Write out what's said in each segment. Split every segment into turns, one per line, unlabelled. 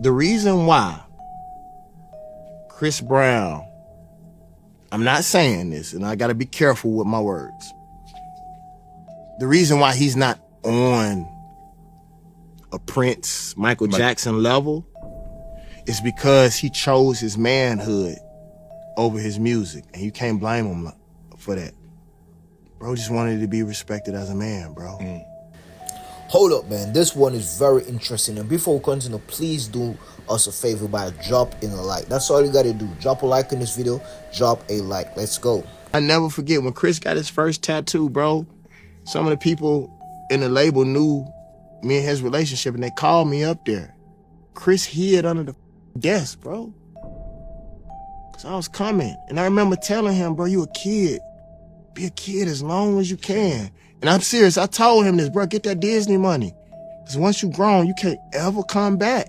The reason why Chris Brown, I'm not saying this, and I gotta be careful with my words. The reason why he's not on a Prince, Michael Jackson level is because he chose his manhood over his music, and you can't blame him for that. Bro just wanted to be respected as a man, bro.
Hold up, man. This one is very interesting. And before we continue, please do us a favor by dropping a like. That's all you got to do. Drop a like in this video. Drop a like. Let's go.
I never forget when Chris got his first tattoo, bro. Some of the people in the label knew me and his relationship, and they called me up there. Chris hid under the desk, bro. Because I was coming. And I remember telling him, bro, you a kid. Be a kid as long as you can. And I'm serious. I told him this, bro, get that Disney money. Because once you grown, you can't ever come back.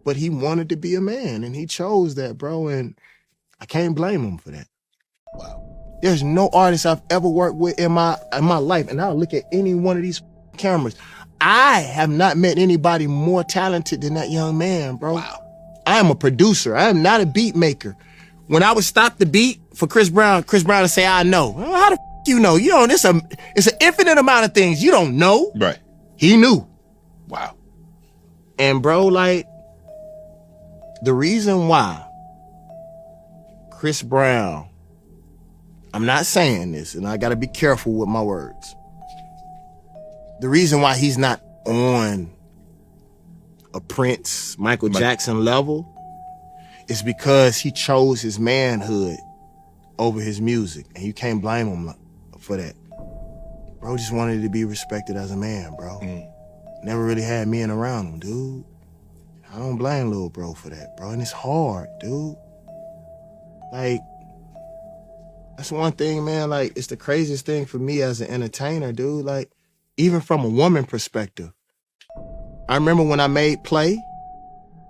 But he wanted to be a man, and he chose that, bro, and I can't blame him for that.
Wow.
There's no artist I've ever worked with in my life, and I'll look at any one of these cameras. I have not met anybody more talented than that young man, bro.
Wow.
I am a producer. I am not a beat maker. When I would stop the beat for Chris Brown would say, I know. Well, how the f you know? You know, it's an infinite amount of things you don't know.
Right.
He knew.
Wow.
And bro, like, the reason why Chris Brown, I'm not saying this, and I gotta be careful with my words. The reason why he's not on a Prince, Michael Jackson level is because he chose his manhood over his music, and you can't blame him for that. Bro just wanted to be respected as a man, bro. Never really had men around him, dude. I don't blame little bro for that, bro, and it's hard, dude. Like, that's one thing, man, like, it's the craziest thing for me as an entertainer, dude, like, even from a woman perspective. I remember when I made Play,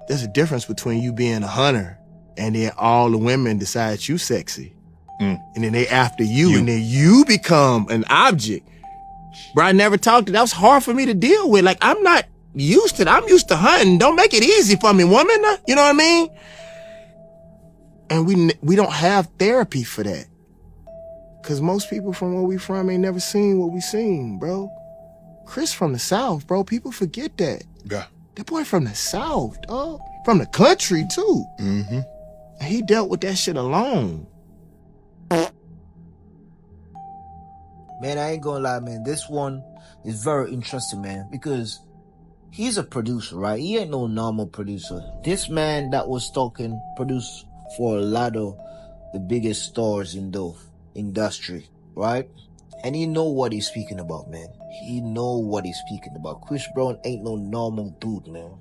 there's a difference between you being a hunter and then all the women decide you sexy. And then they after you, and then you become an object. Bro, I never talked to that. Was hard for me to deal with. Like, I'm not used to that. I'm used to hunting. Don't make it easy for me, woman. You know what I mean? And we don't have therapy for that. Because most people from where we from ain't never seen what we seen, bro. Chris from the South, bro. People forget that.
Yeah.
That boy from the South, dog. From the country, too. And he dealt with that shit alone.
Man, I ain't gonna lie, man. This one is very interesting, man, because he's a producer, right? He ain't no normal producer. This man that was talking produced for a lot of the biggest stars in the industry, right? And he know what he's speaking about, man. He know what he's speaking about. Chris Brown ain't no normal dude, man.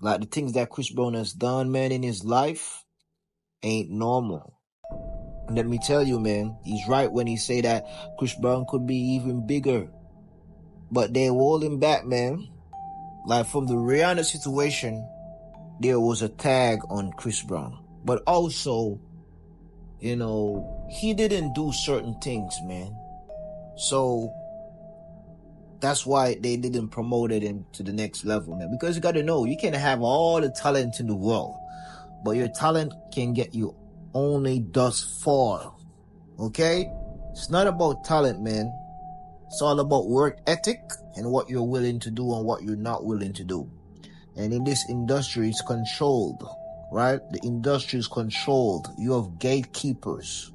Like, the things that Chris Brown has done, man, in his life ain't normal. And let me tell you, man, he's right when he say that Chris Brown could be even bigger. But they hold him back, man. Like, from the Rihanna situation, there was a tag on Chris Brown. But also, you know, he didn't do certain things, man. So that's why they didn't promote him to the next level, man. Because you got to know, you can have all the talent in the world, but your talent can get you only thus far. Okay? It's not about talent, man. It's all about work ethic and what you're willing to do and what you're not willing to do. And in this industry, it's controlled, right? The industry is controlled. You have gatekeepers,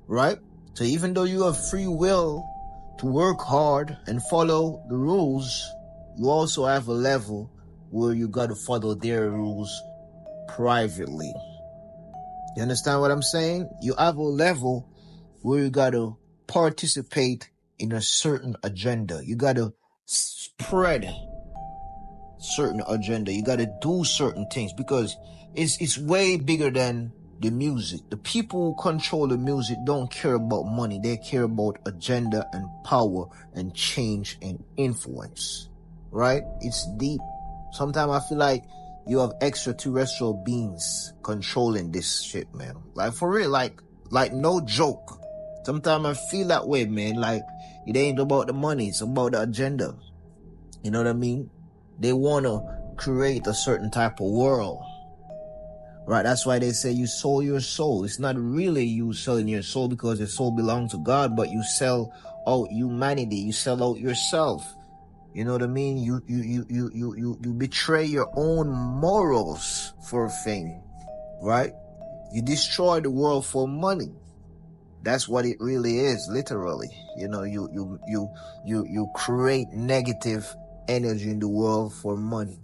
right? So even though you have free will to work hard and follow the rules, you also have a level where you got to follow their rules privately. You understand what I'm saying? You have a level where you got to participate in a certain agenda. You got to spread certain agenda. You got to do certain things because it's way bigger than the music. The people who control the music don't care about money. They care about agenda and power and change and influence, right? It's deep. Sometimes I feel like you have extraterrestrial beings controlling this shit, man. Like, for real, like no joke. Sometimes I feel that way, man. Like, it ain't about the money. It's about the agenda. You know what I mean? They want to create a certain type of world. Right? That's why they say you sold your soul. It's not really you selling your soul because your soul belongs to God, but you sell out humanity. You sell out yourself. You know what I mean? You betray your own morals for fame, right? You destroy the world for money. That's what it really is, literally. You know, you create negative energy in the world for money.